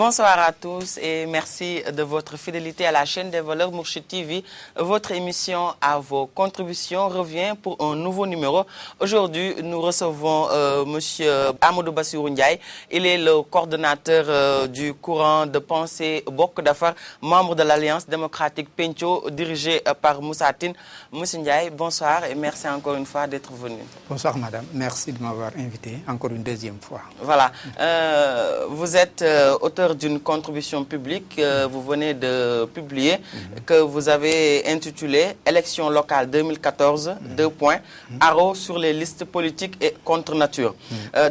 Bonsoir à tous et merci de votre fidélité à la chaîne des valeurs Mourchid TV. Votre émission à vos contributions revient pour un nouveau numéro. Aujourd'hui, nous recevons Monsieur Amadou Bassirou Ndiaye. Il est le coordonnateur du courant de pensée Bok Dafar, membre de l'Alliance démocratique Pencho, dirigé par Moussa Tine. Monsieur Ndiaye, bonsoir et merci encore une fois d'être venu. Bonsoir madame, merci de m'avoir invité encore une deuxième fois. Voilà, vous êtes auteur d'une contribution publique que vous venez de publier, que vous avez intitulée « Élections locales 2014, Haro sur les listes politiques et contre nature ».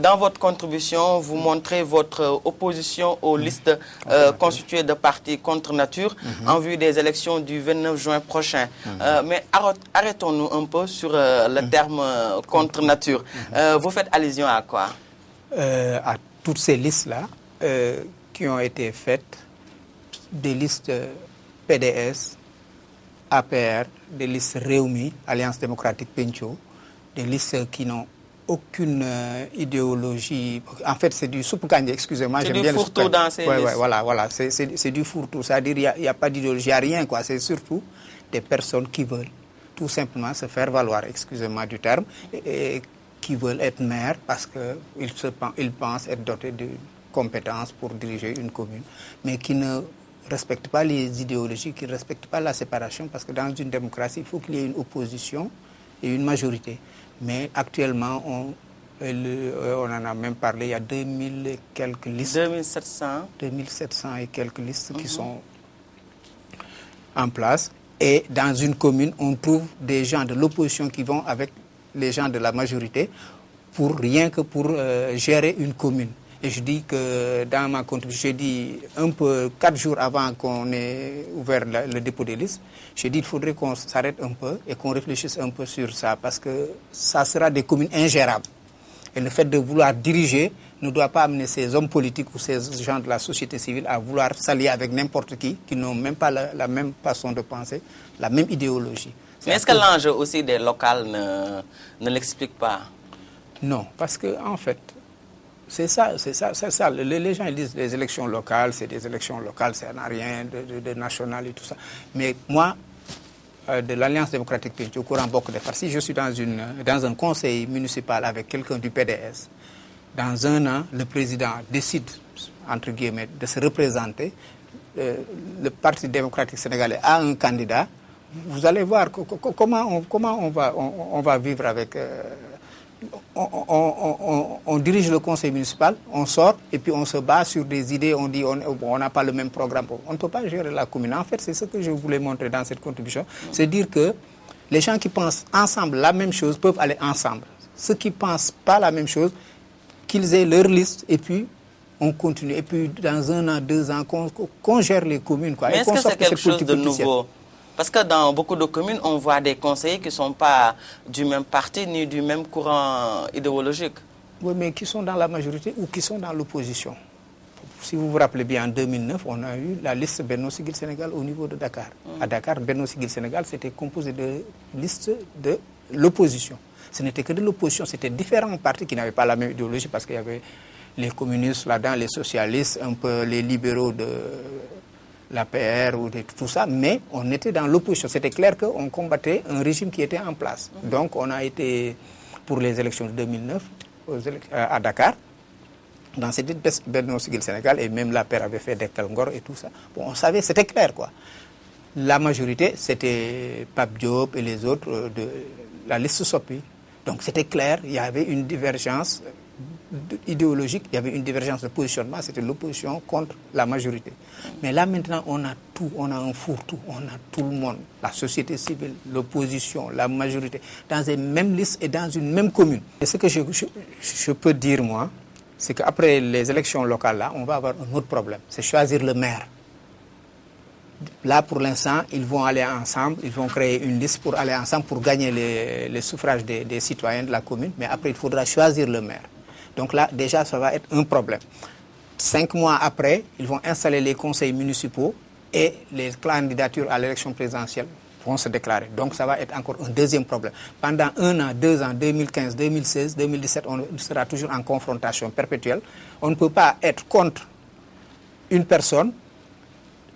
Dans votre contribution, vous montrez votre opposition aux listes constituées de partis contre nature en vue des élections du 29 juin prochain. Mais arrêtons-nous un peu sur le terme contre nature. Vous faites allusion à quoi? À toutes ces listes-là qui ont été faites, des listes PDS, APR, des listes Réumi, Alliance démocratique Pencho, des listes qui n'ont aucune idéologie. En fait, c'est du soupe-kanye, excusez-moi. C'est du fourre-tout dans ces listes. Voilà, c'est du fourre-tout. C'est-à-dire qu'il n'y a pas d'idéologie, il n'y a rien, quoi. C'est surtout des personnes qui veulent tout simplement se faire valoir, excusez-moi du terme, et qui veulent être maires parce qu'ils pensent être dotés de compétences pour diriger une commune, mais qui ne respectent pas les idéologies, qui ne respectent pas la séparation, parce que dans une démocratie, il faut qu'il y ait une opposition et une majorité. Mais actuellement, on en a même parlé, il y a 2000 et quelques listes. 2700 et quelques listes qui sont en place. Et dans une commune, on trouve des gens de l'opposition qui vont avec les gens de la majorité rien que pour gérer une commune. Et je dis que dans ma contribution, j'ai dit un peu 4 jours avant qu'on ait ouvert le dépôt des listes, j'ai dit qu'il faudrait qu'on s'arrête un peu et qu'on réfléchisse un peu sur ça parce que ça sera des communes ingérables. Et le fait de vouloir diriger ne doit pas amener ces hommes politiques ou ces gens de la société civile à vouloir s'allier avec n'importe qui n'ont même pas la même façon de penser, la même idéologie. Mais est-ce que l'enjeu aussi des locales ne l'explique pas? Non, parce que en fait, c'est ça. Les gens ils disent les élections locales, c'est des élections locales, ça n'a rien de national et tout ça. Mais moi, de l'Alliance démocratique Pencho, au courant Bok Dafar, si je suis dans un conseil municipal avec quelqu'un du PDS, dans un an, le président décide, entre guillemets, de se représenter, le Parti démocratique sénégalais a un candidat, vous allez voir comment on va vivre avec... On dirige le conseil municipal, on sort et puis on se bat sur des idées, on dit on n'a pas le même programme. On ne peut pas gérer la commune. En fait, c'est ce que je voulais montrer dans cette contribution. C'est dire que les gens qui pensent ensemble la même chose peuvent aller ensemble. Ceux qui ne pensent pas la même chose, qu'ils aient leur liste et puis on continue. Et puis dans 1 an, 2 ans, qu'on gère les communes. Quoi. Mais est-ce que c'est quelque chose de nouveau? Parce que dans beaucoup de communes, on voit des conseillers qui ne sont pas du même parti ni du même courant idéologique. Oui, mais qui sont dans la majorité ou qui sont dans l'opposition. Si vous vous rappelez bien, en 2009, on a eu la liste Benno Siggil Sénégal au niveau de Dakar. À Dakar, Benno Siggil Sénégal, c'était composé de listes de l'opposition. Ce n'était que de l'opposition, c'était différents partis qui n'avaient pas la même idéologie parce qu'il y avait les communistes là-dedans, les socialistes, un peu les libéraux de l'APR ou de tout ça, mais on était dans l'opposition. C'était clair qu'on combattait un régime qui était en place. Donc on a été pour les élections de 2009 à Dakar, dans cette Benno Siggil Sénégal, et même l'APR avait fait Dekkal Ngor et tout ça. Bon, on savait, c'était clair quoi. La majorité, c'était Pape Diop et les autres de la liste Sopi. Donc c'était clair, il y avait une divergence idéologique, il y avait une divergence de positionnement, c'était l'opposition contre la majorité. Mais là maintenant, on a tout, on a un fourre-tout, on a tout le monde, la société civile, l'opposition, la majorité, dans une même liste et dans une même commune. Et ce que je peux dire moi, c'est qu'après les élections locales, là, on va avoir un autre problème, c'est choisir le maire. Là, pour l'instant, ils vont aller ensemble, ils vont créer une liste pour aller ensemble pour gagner les suffrages des citoyens de la commune, mais après, il faudra choisir le maire. Donc là, déjà, ça va être un problème. 5 mois après, ils vont installer les conseils municipaux et les candidatures à l'élection présidentielle vont se déclarer. Donc ça va être encore un deuxième problème. Pendant 1 an, 2 ans, 2015, 2016, 2017, on sera toujours en confrontation perpétuelle. On ne peut pas être contre une personne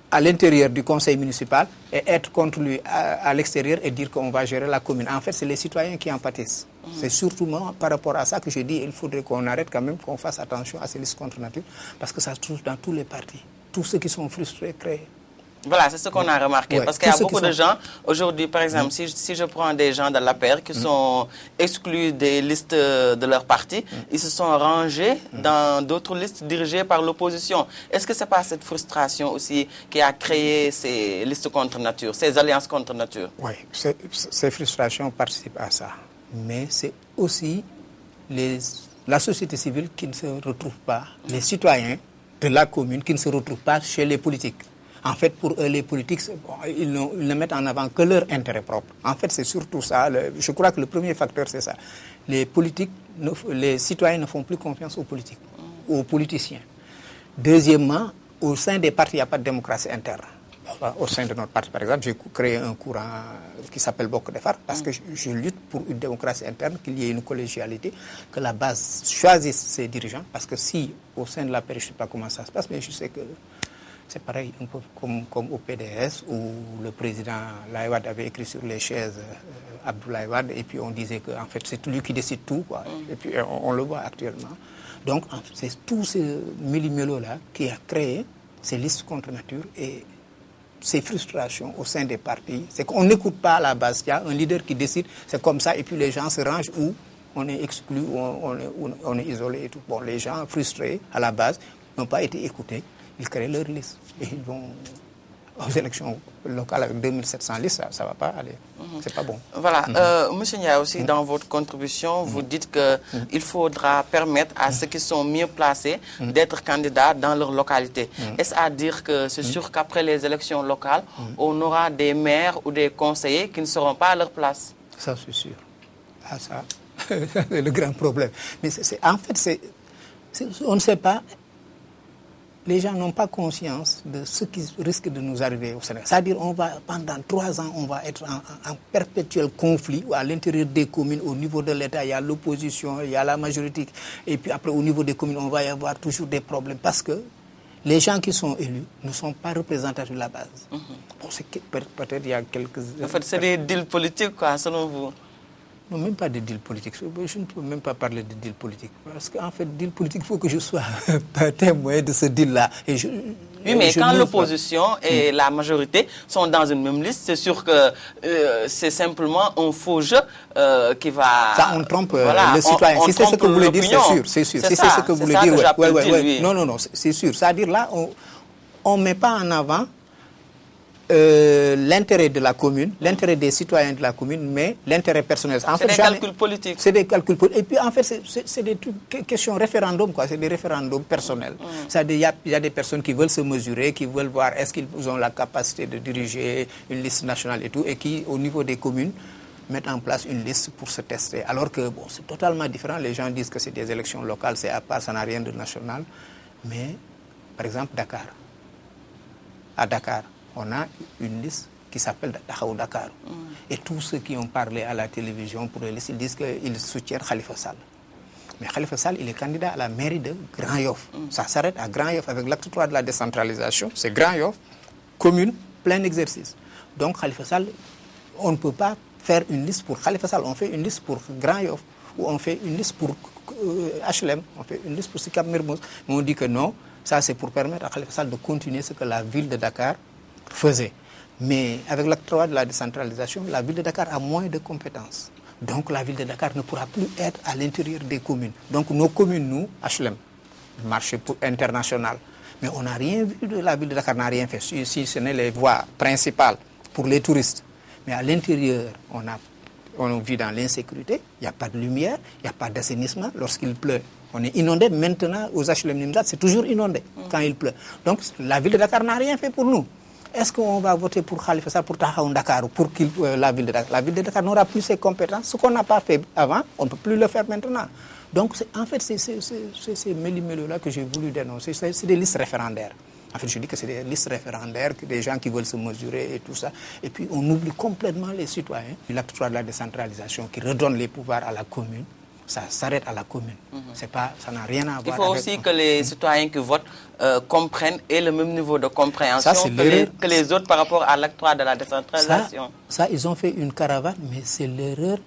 à l'intérieur du conseil municipal et être contre lui à l'extérieur et dire qu'on va gérer la commune. En fait, c'est les citoyens qui en pâtissent. C'est surtout par rapport à ça que je dis qu'il faudrait qu'on arrête quand même, qu'on fasse attention à ces listes contre nature, parce que ça se trouve dans tous les partis. Tous ceux qui sont frustrés créent. Voilà, c'est ce qu'on a remarqué. Ouais, parce qu'il y a beaucoup de gens, aujourd'hui, par exemple, si je prends des gens de l'APR qui sont exclus des listes de leur parti, ils se sont rangés dans d'autres listes dirigées par l'opposition. Est-ce que ce n'est pas cette frustration aussi qui a créé ces listes contre nature, ces alliances contre nature? Oui, ces frustrations participent à ça. Mais c'est aussi la société civile qui ne se retrouve pas, les citoyens de la commune qui ne se retrouvent pas chez les politiques. En fait, pour eux, les politiques, ils ne mettent en avant que leur intérêt propre. En fait, c'est surtout ça. Je crois que le premier facteur, c'est ça. Les citoyens ne font plus confiance aux politiques, aux politiciens. Deuxièmement, au sein des partis, il n'y a pas de démocratie interne. Au sein de notre parti, par exemple, j'ai créé un courant qui s'appelle Bokk Defar parce que je lutte pour une démocratie interne, qu'il y ait une collégialité, que la base choisisse ses dirigeants. Parce que si, au sein de la paix, je ne sais pas comment ça se passe, mais je sais que c'est pareil, un peu comme au PDS, où le président Laye Wade avait écrit sur les chaises Abdoulaye Wade, et puis on disait que en fait, c'est lui qui décide tout, quoi. Et puis on le voit actuellement. Donc, c'est tout ce millimélo-là qui a créé ces listes contre nature et ces frustrations au sein des partis. C'est qu'on n'écoute pas à la base. Il y a un leader qui décide, c'est comme ça, et puis les gens se rangent où on est exclu, où on est isolé et tout. Bon, les gens frustrés à la base n'ont pas été écoutés. Ils créent leur liste et ils vont aux élections locales avec 2700 listes, ça ne va pas aller. C'est pas bon. Voilà. Monsieur Ndiaye, aussi, dans votre contribution, vous dites qu'il faudra permettre à ceux qui sont mieux placés d'être candidats dans leur localité. Est-ce à dire que c'est sûr qu'après les élections locales, on aura des maires ou des conseillers qui ne seront pas à leur place? Ça, c'est sûr. Ah, ça, c'est le grand problème. Mais en fait, on ne sait pas. Les gens n'ont pas conscience de ce qui risque de nous arriver au Sénégal. C'est-à-dire pendant 3 ans, on va être en perpétuel conflit à l'intérieur des communes. Au niveau de l'État, il y a l'opposition, il y a la majorité. Et puis après, au niveau des communes, on va y avoir toujours des problèmes. Parce que les gens qui sont élus ne sont pas représentatifs de la base. Bon, peut-être il y a quelques... En fait, c'est des deals politiques, quoi, selon vous? Non, même pas de deal politique. Je ne peux même pas parler de deal politique. Parce qu'en fait, deal politique, il faut que je sois témoin de ce deal-là. Oui, mais quand l'opposition et la majorité sont dans une même liste, c'est sûr que c'est simplement un faux jeu qui va... Ça, on trompe le citoyen. Si c'est ce que vous voulez dire, c'est sûr. C'est sûr. Si c'est ce que vous voulez dire, oui. Non, c'est sûr. C'est-à-dire là, on ne met pas en avant l'intérêt de la commune, l'intérêt des citoyens de la commune, mais l'intérêt personnel. C'est des calculs politiques. C'est des calculs politiques. Et puis en fait, c'est des questions référendum, quoi. C'est des référendums personnels. C'est-à-dire il y a des personnes qui veulent se mesurer, qui veulent voir est-ce qu'ils ont la capacité de diriger une liste nationale et tout, et qui, au niveau des communes, mettent en place une liste pour se tester. Alors que bon, c'est totalement différent. Les gens disent que c'est des élections locales, c'est à part, ça n'a rien de national. Mais, par exemple, Dakar. À Dakar, on a une liste qui s'appelle Dakar. Et tous ceux qui ont parlé à la télévision pour les listes, ils disent qu'ils soutiennent Khalifa Sall. Mais Khalifa Sall, il est candidat à la mairie de Grand Yoff. Ça s'arrête à Grand Yoff avec l'acte 3 de la décentralisation. C'est Grand Yoff, commune, plein exercice. Donc Khalifa Sall, on ne peut pas faire une liste pour Khalifa Sall. On fait une liste pour Grand Yoff ou on fait une liste pour HLM, on fait une liste pour Sicap Mermoz. Mais on dit que non, ça c'est pour permettre à Khalifa Sall de continuer ce que la ville de Dakar faisait. Mais avec l'acte 3 de la décentralisation, la ville de Dakar a moins de compétences. Donc la ville de Dakar ne pourra plus être à l'intérieur des communes. Donc nos communes, nous, HLM, marché international. Mais on n'a rien vu de la ville de Dakar, n'a rien fait. Si ce n'est les voies principales pour les touristes. Mais à l'intérieur, on vit dans l'insécurité, il n'y a pas de lumière, il n'y a pas d'assainissement. Lorsqu'il pleut, on est inondé. Maintenant, aux HLM Nimzat, c'est toujours inondé quand il pleut. Donc la ville de Dakar n'a rien fait pour nous. Est-ce qu'on va voter pour Khalifa Sall, pour Tahaou Dakar ou pour la ville de Dakar? La ville de Dakar n'aura plus ses compétences. Ce qu'on n'a pas fait avant, on ne peut plus le faire maintenant. Donc, en fait, c'est ces méli-mélo-là que j'ai voulu dénoncer. C'est des listes référendaires. En fait, je dis que c'est des listes référendaires, des gens qui veulent se mesurer et tout ça. Et puis, on oublie complètement les citoyens. L'acte 3 de la décentralisation qui redonne les pouvoirs à la commune. ça s'arrête à la commune. C'est pas, ça n'a rien à voir. Il faut aussi que les citoyens qui votent comprennent et le même niveau de compréhension que les autres par rapport à l'acte 3 de la décentralisation. Ça, ils ont fait une caravane, mais c'est l'erreur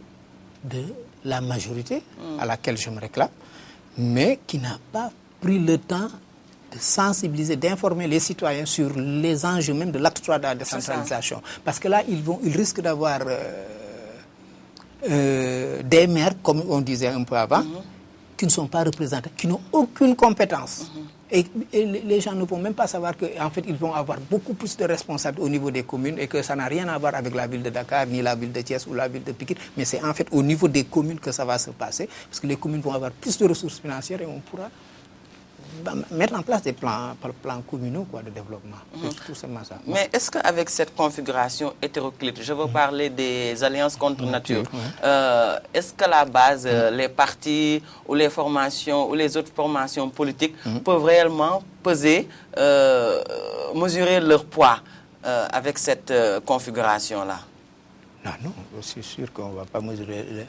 de la majorité à laquelle je me réclame, mais qui n'a pas pris le temps de sensibiliser, d'informer les citoyens sur les enjeux même de l'acte 3 de la décentralisation. Parce que là, ils risquent d'avoir des maires, comme on disait un peu avant, qui ne sont pas représentés, qui n'ont aucune compétence. Et les gens ne vont même pas savoir qu'en fait, ils vont avoir beaucoup plus de responsabilités au niveau des communes et que ça n'a rien à voir avec la ville de Dakar, ni la ville de Thiès ou la ville de Pikine, mais c'est en fait au niveau des communes que ça va se passer, parce que les communes vont avoir plus de ressources financières et on pourra mettre en place des plans communaux de développement. Tout simplement ça. Mais est-ce qu'avec cette configuration hétéroclite, je veux parler des alliances contre nature, est-ce que la base, les partis ou les formations ou les autres formations politiques peuvent réellement peser, mesurer leur poids avec cette configuration-là? Non, c'est sûr qu'on ne va pas mesurer.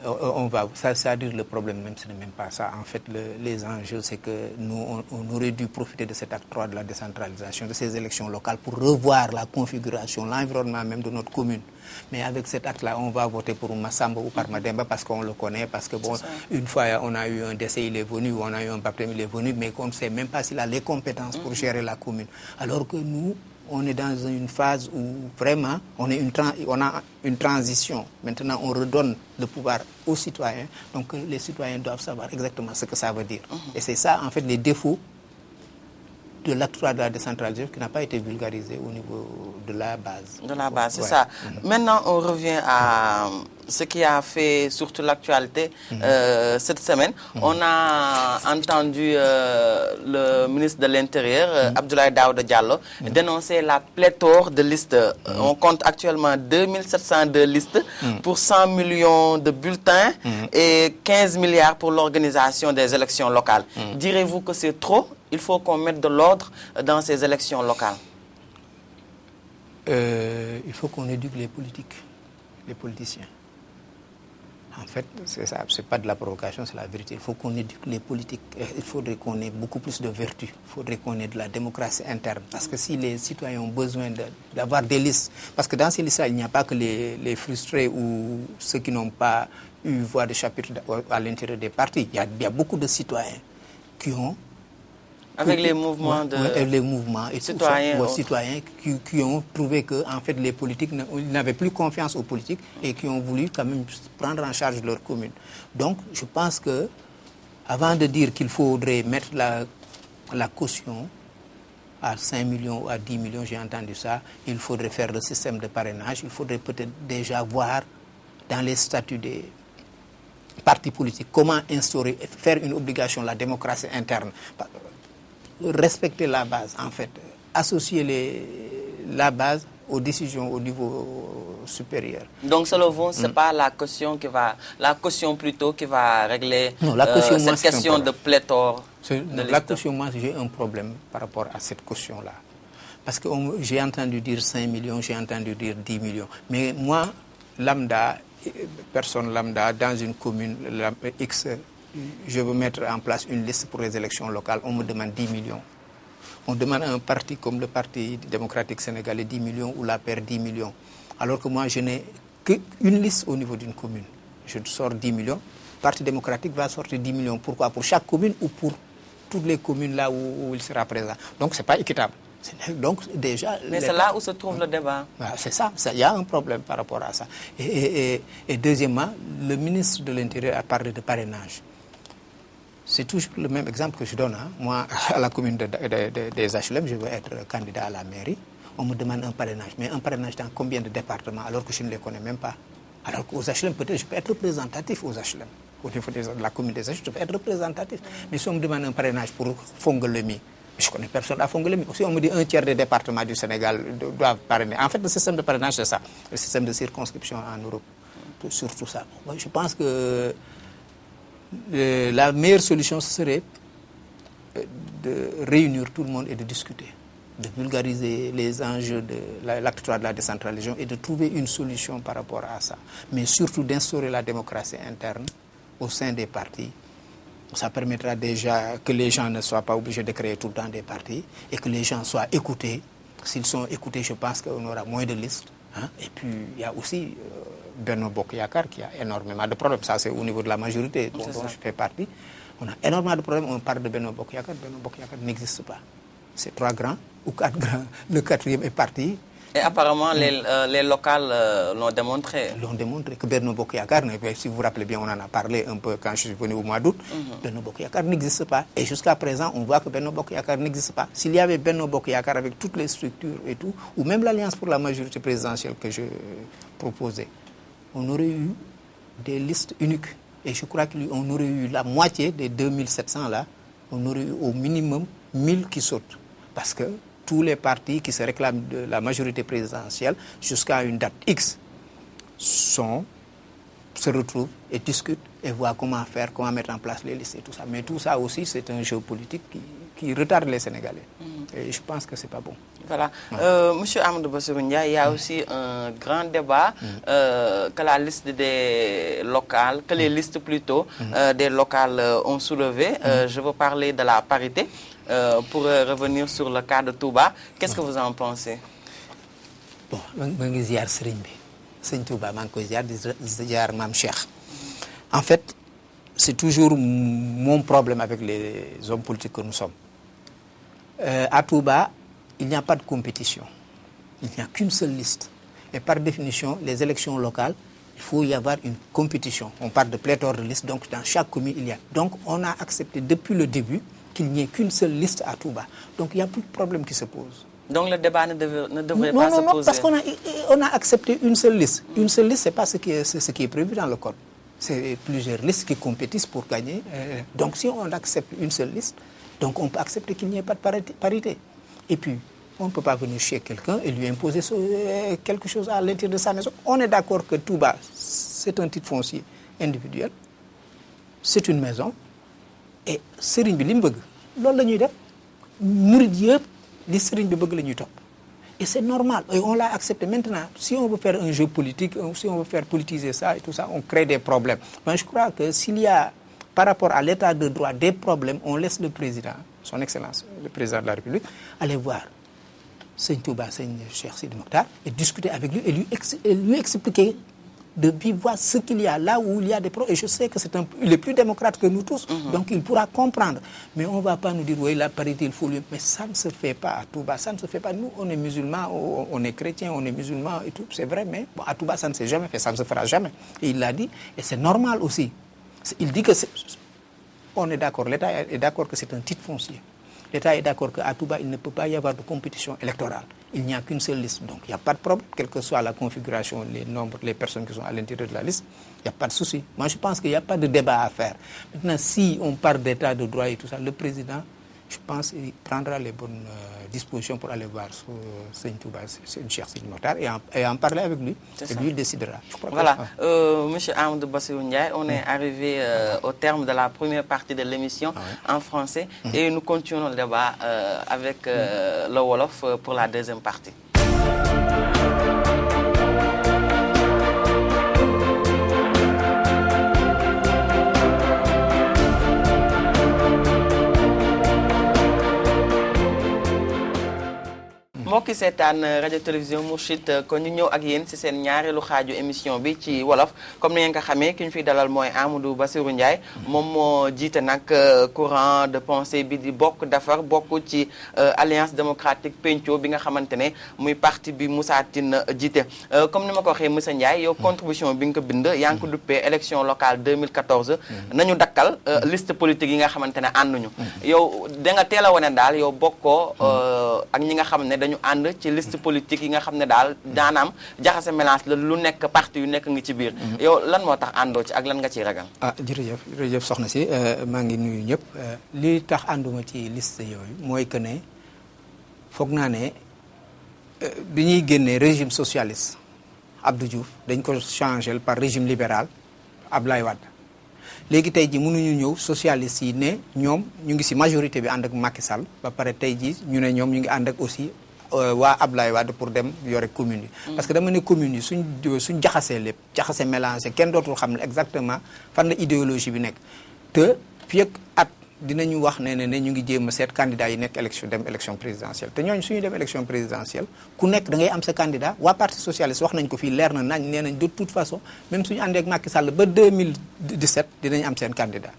C'est-à-dire le problème même, ce n'est même pas ça. En fait, les enjeux, c'est que nous, on aurait dû profiter de cet acte 3 de la décentralisation, de ces élections locales, pour revoir la configuration, l'environnement même de notre commune. Mais avec cet acte-là, on va voter pour Massamba ou par Mademba parce qu'on le connaît, parce que bon, une fois on a eu un décès, il est venu, ou on a eu un baptême, il est venu, mais on ne sait même pas s'il a les compétences pour gérer la commune. Alors que nous, on est dans une phase où vraiment on a une transition. Maintenant, on redonne le pouvoir aux citoyens. Donc, les citoyens doivent savoir exactement ce que ça veut dire. Et c'est ça, en fait, les défauts de l'acte 3 de la décentralisation qui n'a pas été vulgarisé au niveau de la base. De la base, c'est ça. Maintenant, on revient à ce qui a fait surtout l'actualité cette semaine. On a entendu le ministre de l'Intérieur, Abdoulaye Daouda Diallo, dénoncer la pléthore de listes. On compte actuellement 2702 listes pour 100 millions de bulletins et 15 milliards pour l'organisation des élections locales. Direz-vous que c'est trop? Il faut qu'on mette de l'ordre dans ces élections locales. Il faut qu'on éduque les politiciens. En fait, c'est ça, c'est pas de la provocation, c'est la vérité. Il faut qu'on éduque les politiques. Il faudrait qu'on ait beaucoup plus de vertu. Il faudrait qu'on ait de la démocratie interne. Parce que si les citoyens ont besoin d'avoir des listes, parce que dans ces listes-là, il n'y a pas que les frustrés ou ceux qui n'ont pas eu voix de chapitre à l'intérieur des partis. Il y a beaucoup de citoyens qui ont avec les mouvements et citoyens qui ont trouvé que en fait les politiques n'avaient plus confiance aux politiques et qui ont voulu quand même prendre en charge leur commune. Donc je pense que avant de dire qu'il faudrait mettre la caution à 5 millions ou à 10 millions, j'ai entendu ça, il faudrait faire le système de parrainage, il faudrait peut-être déjà voir dans les statuts des partis politiques comment instaurer, faire une obligation, la démocratie interne. Respecter la base, en fait, associer la base aux décisions au niveau supérieur. Donc, selon vous, ce n'est pas la caution plutôt qui va régler cette question de pléthore de listes. La caution, moi, j'ai un problème par rapport à cette caution-là. Parce que j'ai entendu dire 5 millions, j'ai entendu dire 10 millions. Mais moi, personne lambda, dans une commune X, je veux mettre en place une liste pour les élections locales, on me demande 10 millions. On demande à un parti comme le Parti démocratique sénégalais 10 millions ou la paire 10 millions. Alors que moi, je n'ai qu'une liste au niveau d'une commune. Je sors 10 millions. Le Parti démocratique va sortir 10 millions. Pourquoi? Pour chaque commune ou pour toutes les communes là où il sera présent. Donc, ce n'est pas équitable. Donc, déjà, mais c'est là où se trouve le débat. C'est ça. Il y a un problème par rapport à ça. Et deuxièmement, le ministre de l'Intérieur a parlé de parrainage. C'est toujours le même exemple que je donne. Moi, à la commune des HLM, je veux être candidat à la mairie. On me demande un parrainage. Mais un parrainage dans combien de départements alors que je ne les connais même pas? Alors qu'aux HLM, peut-être, je peux être représentatif aux HLM. Au niveau de la commune des HLM, je peux être représentatif. Mais si on me demande un parrainage pour Fongolémi, je ne connais personne à Fongolémi. Si on me dit un tiers des départements du Sénégal doivent parrainer. En fait, le système de parrainage, c'est ça. Le système de circonscription en Europe. Surtout ça. Moi, je pense que la meilleure solution, ce serait de réunir tout le monde et de discuter, de vulgariser les enjeux de l'acte 3 de la décentralisation et de trouver une solution par rapport à ça. Mais surtout d'instaurer la démocratie interne au sein des partis. Ça permettra déjà que les gens ne soient pas obligés de créer tout le temps des partis et que les gens soient écoutés. S'ils sont écoutés, je pense qu'on aura moins de listes. Hein. Et puis, il y a aussi Benno Bokk Yakaar qui a énormément de problèmes. Ça, c'est au niveau de la majorité dont je fais partie. On a énormément de problèmes. On parle de Benno Bokk Yakaar. Benno Bokk Yakaar n'existe pas. C'est 3 grands ou 4 grands. Le 4e est parti. Et apparemment, les locales l'ont démontré. L'ont démontré que Benno Bokk Yakaar, si vous vous rappelez bien, on en a parlé un peu quand je suis venu au mois d'août. Benno Bokk Yakaar n'existe pas. Et jusqu'à présent, on voit que Benno Bokk Yakaar n'existe pas. S'il y avait Benno Bokk Yakaar avec toutes les structures et tout, ou même l'Alliance pour la majorité présidentielle que je proposais, on aurait eu des listes uniques. Et je crois qu'on aurait eu la moitié des 2700 là, on aurait eu au minimum 1000 qui sautent. Parce que tous les partis qui se réclament de la majorité présidentielle jusqu'à une date X se retrouvent et discutent et voient comment faire, comment mettre en place les listes et tout ça. Mais tout ça aussi, c'est un jeu politique qui retarde les Sénégalais. Et je pense que c'est pas bon. Voilà. Monsieur Amadou Bassirou Ndiaye, il y a aussi un grand débat que la liste des locales, que les listes plutôt des locales ont soulevé. Je veux parler de la parité. Pour revenir sur le cas de Touba, qu'est-ce que vous en pensez? Bon, je suis ziar Serigne bi. Serigne Touba, je suis ziar Mam Cheikh. En fait, c'est toujours mon problème avec les hommes politiques que nous sommes. À Touba, il n'y a pas de compétition. Il n'y a qu'une seule liste. Et par définition, les élections locales, il faut y avoir une compétition. On parle de pléthore de listes, donc dans chaque commune, il y a. Donc, on a accepté depuis le début qu'il n'y ait qu'une seule liste à Touba. Donc, il n'y a plus de problème qui se pose. Donc, le débat ne devrait pas se poser? Non, parce qu'on a accepté une seule liste. Une seule liste, ce n'est pas ce qui est prévu dans le code. C'est plusieurs listes qui compétissent pour gagner. Donc, si on accepte une seule liste, donc on peut accepter qu'il n'y ait pas de parité. Et puis, on ne peut pas venir chez quelqu'un et lui imposer quelque chose à l'intérieur de sa maison. On est d'accord que Touba, c'est un titre foncier individuel. C'est une maison. Et Serigne bi li mu bëgg loolu la ñuy def murid yëpp li Serigne bi bëgg la ñuy topp. Et c'est normal. Et on l'a accepté. Maintenant, si on veut faire un jeu politique, si on veut faire politiser ça et tout ça, on crée des problèmes. Mais je crois que s'il y a, par rapport à l'état de droit, des problèmes, on laisse le président, son Excellence, le président de la République, aller voir Serigne Touba, Serigne Cheikh Sidi Mokhtar, et discuter avec lui et lui expliquer de vive voix ce qu'il y a là où il y a des problèmes. Et je sais que il est plus démocrate que nous tous, donc il pourra comprendre. Mais on ne va pas nous dire, oui, la parité, il faut lui... Mais ça ne se fait pas à Touba, ça ne se fait pas. Nous, on est musulmans, on est chrétiens, on est musulmans et tout, c'est vrai, mais bon, à Touba, ça ne s'est jamais fait, ça ne se fera jamais. Et il l'a dit, et c'est normal aussi. Il dit que on est d'accord, l'État est d'accord que c'est un titre foncier. L'État est d'accord qu'à Touba, il ne peut pas y avoir de compétition électorale. Il n'y a qu'une seule liste. Donc, il n'y a pas de problème, quelle que soit la configuration, les nombres, les personnes qui sont à l'intérieur de la liste, il n'y a pas de souci. Moi, je pense qu'il n'y a pas de débat à faire. Maintenant, si on parle d'état de droit et tout ça, le président, je pense qu'il prendra les bonnes dispositions pour aller voir Serigne Touba, Cheikh Sidi Mokhtar, et en parler avec lui. Et lui, il décidera. Voilà. Monsieur Amadou Bassirou Ndiaye, on est arrivé au terme de la première partie de l'émission en français. Et nous continuons le débat avec le Wolof pour la deuxième partie. mbokki seetaan rajo télévision Mourchid kon ñu ñëw ak yéen ci seen ñaareelu xaaju émission bi ci wolof comme ni ngeen ko xamee ki ñu fiy dalal mooy Amadou Bassirou Ndiaye moom moo jiite nag courant de pensée bi di bokk defar bokk ci alliance démocratique penco bi nga xamante ne muy parti bi Moussa Tine jiite comme ni ma ko waxee monsieur Ndiaye yow contribution bi nga ko bind yaa ngi ko duppee élection locale 2014 nañu dakkal liste politique yi nga xamante ne ànduñu yow da nga teel a wane daal yow bokkoo ak ñi nga xam ne dañu ànd ci liste politique yi nga xam ne daal daanaam jaxase mélange la lu nekk parti yu nekk ngi ci biir yow lan moo tax àndoo ci ak lan nga ciy ragal jërëjëf soxna si maa ngi nuyu ñëpp li tax ànduma ci liste yooyu mooy que ne foog naa ne bi ñuy génnee régime socialiste Abdou Diouf dañ ko changé par régime libéral Abdoulaye Wade léegi tey ji mënuñu ñëw socialiste yi ne ñoom ñu ngi ci majorité bi ànd ak Macky Sall ba pare tey ji ñu ne ñoom ñu ngi ànd ak aussi waa Ablaye Wade pour dem yore communes yi. parce que dama ne communes yi suñ jaxasee lépp jaxase mélangé kenn dootul xam ne exactement fan la idéologie bi nekk te fii ak at dinañu wax ne ñu ngi jéem a seet candidat yi nekk élection présidentielle te ñooñu suñu dem élection présidentielle ku nekk da ngay am sa candidat waa parti socialiste wax nañ ko fii leer na nañ nee nañ de toute façon même suñu àndee ak Macky Sall ba 2017 dinañ am seen candidat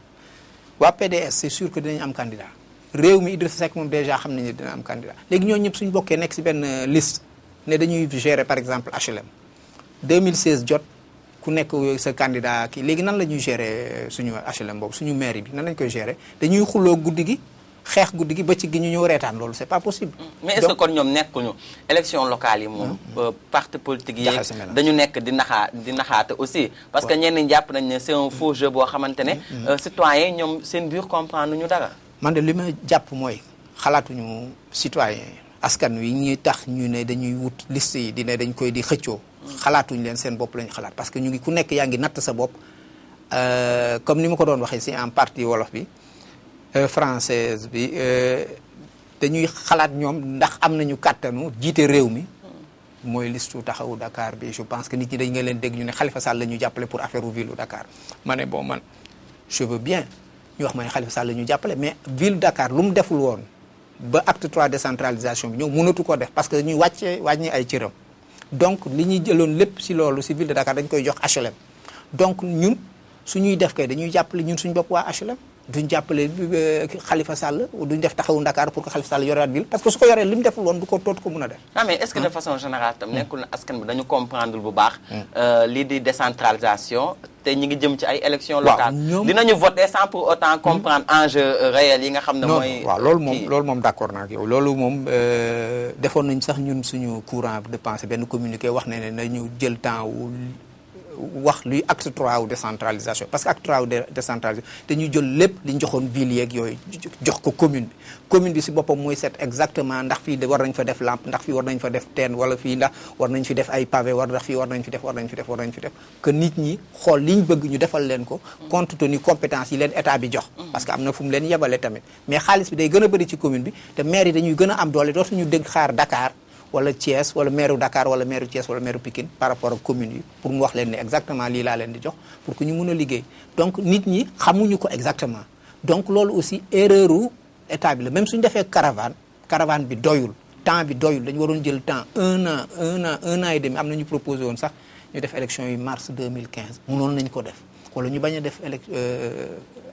waa PDS c'est sûr que dinañ am candidat réew mi Idrissa Seck moom déjà xam nañu ne dina am candidat léegi ñooñu ñëpp suñu bokkee nekk ci benn liste ne dañuy gérer par exemple HLM 2016 jot ku nekk sa candidat kii léegi nan la ñuy gérer suñu HLM boobu suñu mairie bi nan lañ koy gérer dañuy xuloo guddi gi xeex guddi gi bëccëg gi ñu ñëw reetaan loolu c'est pas possible. mais est-ce que kon ñoom nekkuñu élection locale yi moom. parti politique yi dañu nekk di naxaate aussi. parce que ñenn ñi jàpp nañ ne c'est un faux jeu boo xamante ne. citoyens ñoom seen biir comprendre ñu dara. man de li ma jàpp mooy xalaatuñu citoyen askan wi ñuy tax ñu ne dañuy wut liste yi di ne dañ koy di xëccoo. xalaatuñu leen seen bopp lañu xalaat parce que ñu ngi ku nekk yaa ngi natt sa bopp comme ni ma ko doon waxee ci en partie wolof bi française bi dañuy xalaat ñoom ndax am nañu kàttanu jiite réew mi mooy listu taxawu Dakar bi je pense que nit ñi dañ nga leen dégg ñu ne Khalifa Sall la ñu jàppale pour affaire ville Dakar ma ne bon man je veux bien ñu wax ma ne Khalifa Sall la ñu jàppale mais ville Dakar lu mu deful woon ba acte 3 décentralisation bi ñëw mënatu ko def parce que dañuy wàññi ay cëram donc li ñuy jëloon lépp ci loolu ci ville de Dakar dañ koy jox HLM donc ñun suñuy def kay dañuy jàppale ñun suñu bopp waa HLM duñ jàppale Khalifa Sall duñ def taxawu Dakar pour que Khalifa Sall yorewaat ville parce que su ko yoree li mu deful woon du ko toot ko mën a def. ah mais est-ce que de façon générale tam nekkul na askan bi dañu comprendre bu baax. lii di décentralisation te ñi ngi jëm ci ay élections locales. dinañu voter sans pour autant comprendre enjeu réel yi nga xam ne mooy. waaw loolu moom d'accord naa ak yow loolu moom defoon nañ sax ñun suñu courant de pensée benn communiqué wax ne nañu jël temps wax luy acte 3 wu décentralisation parce que acte 3 wu décentralisation dañuy jël lépp li ñu joxoon ville yeeg yooyu jox ko commune bi ci boppam mooy seet exactement ndax fii war nañ fa def lampe ndax fii war nañ fa def teen wala fii ndax war nañ fi def ay pavé ndax fii war nañ fi def que nit ñi xool li ñu bëgg ñu defal leen ko compte tenu compétence yi leen état bi jox parce que am na fu mu leen yebale tamit mais xaalis bi day gën a bëri ci commune bi te maire yi dañuy gën a am doole dootuñu dégg xaar Dakar wala Thiès wala maire Dakar wala maire Thiès wala maire Pikine par rapport ak communes yi pour mu wax leen ne exactement lii laa leen di jox pour que ñu mun a liggéey donc nit ñi xamuñu ko exactement donc loolu aussi erreuru état bi la même suñu defee caravane bi doyul temps bi doyul dañu waroon jël temps un an et demi am na ñu proposé woon sax ñu def élection yi mars 2015 mënoon nañ ko def wala ñu bañ a def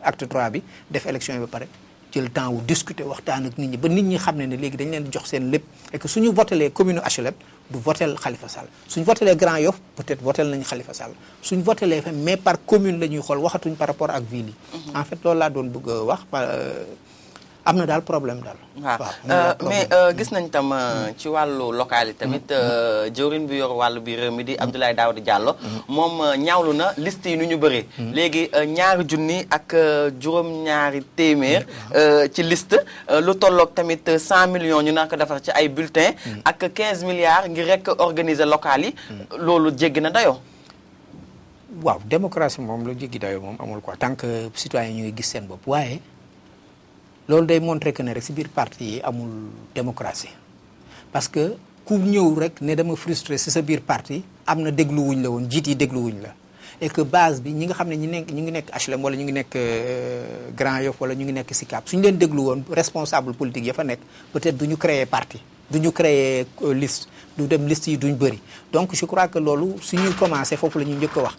acte 3 bi def élection yi ba pare jël temps wu discuter waxtaan ak nit ñi ba nit ñi xam ne léegi dañ leen di jox seen lépp et que suñu votelee commune HLM du votel Khalifa Sall suñu votelee Grand Yoff peut-être votel nañu Khalifa Sall suñu votelee fa mais par commune la ñuy xool waxatuñ par rapport ak ville yi en fait loolu laa doon bëgg a wax am na daal problème daal. waaw mais gis nañ tam ci wàllu local yi tamit jëwriñ bi yor wàllu bi réew mi di Abdoulaye Daouda Diallo moom ñaawlu na liste yi nu ñu bëree. léegi 2 junni ak juróom-ñaari téeméer ci liste lu tolloog tamit 100 millions ñu naka defar ci ay bulletins. ak 15 milliards ngir rek organiser local yi. loolu jéggi na dayoo. waaw démocratie moom lu jéggi dayoo moom amul quoi tant que citoyen ñu ngi gis seen bopp waaye. loolu day montrer que ne rek ci biir parti yi amul démocratie parce que ku ñëw rek ne dama frustré ci sa biir parti am na dégluwuñ la woon jiit yi dégluwuñ la et que base bi ñi nga xam ne ñu ngi nekk HLM wala ñu ngi nekk Grand Yoff wala ñu ngi nekk Sicap suñu leen déglu woon responsable politique ya fa nekk peut-être du ñu créer parti du ñu créer liste du dem liste yi duñ bëri donc je crois que loolu suñuy commencé foofu la ñuy njëkk a wax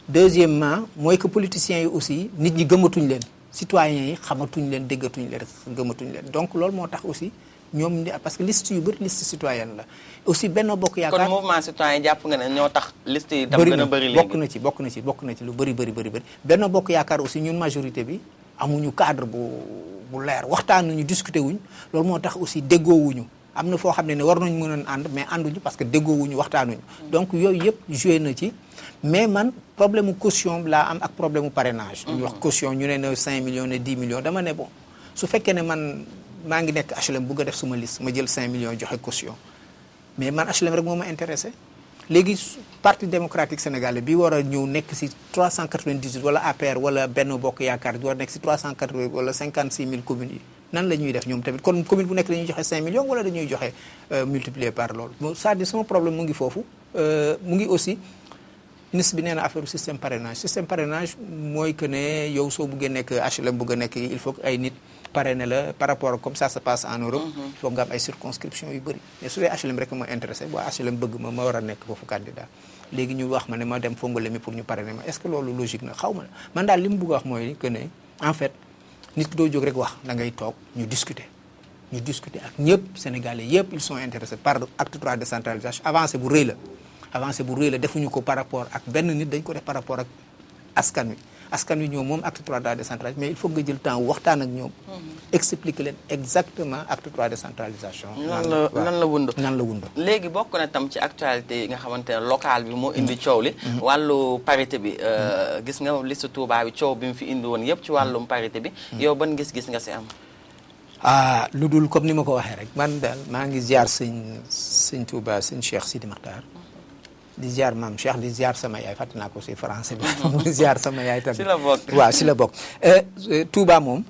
deuxièmement mooy que politiciens yi aussi nit ñi gëmatuñ leen citoyens yi xamatuñ leen déggatuñ leen gëmatuñ leen donc loolu moo tax aussi ñoom parce que liste yu bëri liste citoyenne la aussi Benno Bokk Yaakaar kon mouvement citoyen jàpp nga ne ñoo tax liste yi tam gën a bëri léegi bokk na ci lu bëri Benno Bokk Yaakaar aussi ñun majorité bi amuñu cadre bu leer waxtaanuñu discuter wuñ loolu moo tax aussi déggoowuñu am na foo xam ne war nañ mën a ànd mais ànduñu parce que déggoowuñu waxtaanuñu donc yooyu yëpp joué na ci mais man problème mu caution laa am ak problème mu parrainage. ñu wax caution ñu ne 5 millions ne 10 millions dama ne bon su fekkee ne man maa ngi nekk HLM bëgg a def suma liste ma jël 5 millions joxe caution mais man HLM rek moo ma intéressé léegi parti démocratique sénégalais bi war a ñëw nekk ci 398 wala APR wala Benno Bokk Yaakaar bi war a nekk ci 380 wala 56 000 communes yi nan la ñuy def ñoom tamit kon commune bu nekk dañuy joxe 5 millions wala dañuy joxe multiplier par loolu c'est-à-dire sama problème mu ngi foofu mu ngi aussi ministre bi nee na affaire système parrainage mooy que ne yow soo buggee nekk HLM bugg a nekk il faut que ay nit parrainé la par rapport comme ça se passe en Europe il faut nga am ay circonscription yu bëri mais su dee HLM rek ma intéressé waa HLM bëgg ma war a nekk foofu candidat léegi ñu wax ma ne ma dem Fongolemi pour ñu parrainer ma est-ce que loolu logique na xaw ma man daal li mu bëgg a wax mooy que ne en fait nit ki doo jóg rek wax da ngay toog ñu discuter ak ñëpp Sénégalais yëpp ils sont intéressés par acte 3 décentralisation avancé bu rëy la defuñu ko par rapport ak benn nit dañ ko def par rapport ak askan wi ñoom moom acte 3 de la décentralisation mais il faut nga jël temps waxtaan ak ñoom expliquer leen exactement acte 3 décentralisation nan la wundo léegi bokk na tam ci actualité yi nga xamante ne local bi moo indi coow li wàllu parité bi gis nga liste Touba bi coow bi mu fi indi woon yëpp ci wàllum parité bi yow ban gis-gis nga si am lu dul comme ni ma ko waxee rek man daal maa ngi ziar sëñ Touba sëñ Cheikh Sidi Makhtar di ziar maam Cheikh di ziar sama yaay fàtte naa ko si français bi di ziar sama yaay tamit si la bokk Touba moom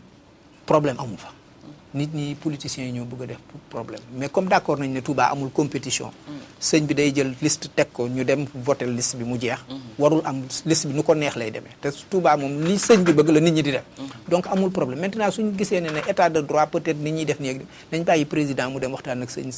problème amul fa nit ñi politiciens yi ñoo bëgg a def problème mais comme d'accord nañ ne Touba amul compétition sëñ bi day jël liste teg ko ñu dem voter liste bi mu jeex warul am liste bi nu ko neex lay demee te Touba moom li sëñ bi bëgg la nit ñi di def donc amul problème maintenant suñu gisee ne état de droit peut-être nit ñuy def nii nañ bàyyi président mu dem waxtaan ak sëñ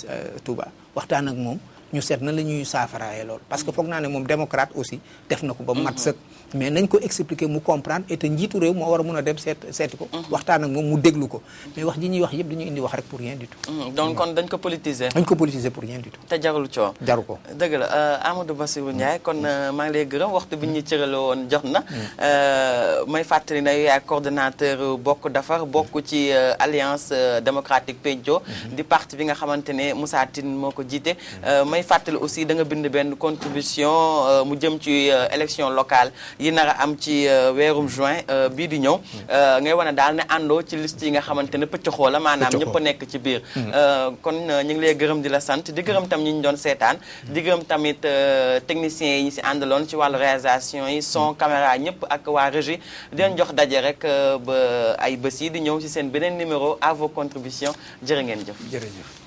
Touba waxtaan ak moom ñu seet na la ñuy saafaraayee loolu parce que foog naa ne moom démocrate aussi def na ko ba mat sëkk mais nañ ko expliquer mu comprendre et te njiitu réew moo war a mun a dem seeti ko waxtaan ak moom mu déglu ko mais wax ji ñuy wax yëpp dañuy indi wax rek pour rien du tout donc kon dañ ko politiser pour rien du tout te jarul coow jaru ko dëgg la Amadou Bassirou Ndiaye kon maa ngi lay gërëm waxtu bi ñu cërale woon jox na may fàttali na yaay coordonnateur bokk Dafar bokk ci alliance démocratique Pencco di parti bi nga xamante ne Moussa Tine moo ko jiite may fàttali aussi da nga bind benn contribution mu jëm ci élection locale yi nar a am ci weerum juin bii di ñëw ngay wane daal ne àndoo ci liste yi nga xamante ne pëccëxoo la maanaam ñëpp a nekk ci biir kon ñu ngi lay gërëm di la sant di gërëm tam ñi ñu doon seetaan di gërëm tamit techniciens yi ñu si àndaloon ci wàllu réalisation yi son caméra ñëpp ak waa régie di leen jox daje rek ba ay bés yi di ñëw ci seen beneen numéro à vos contributions jërë ngeen jëf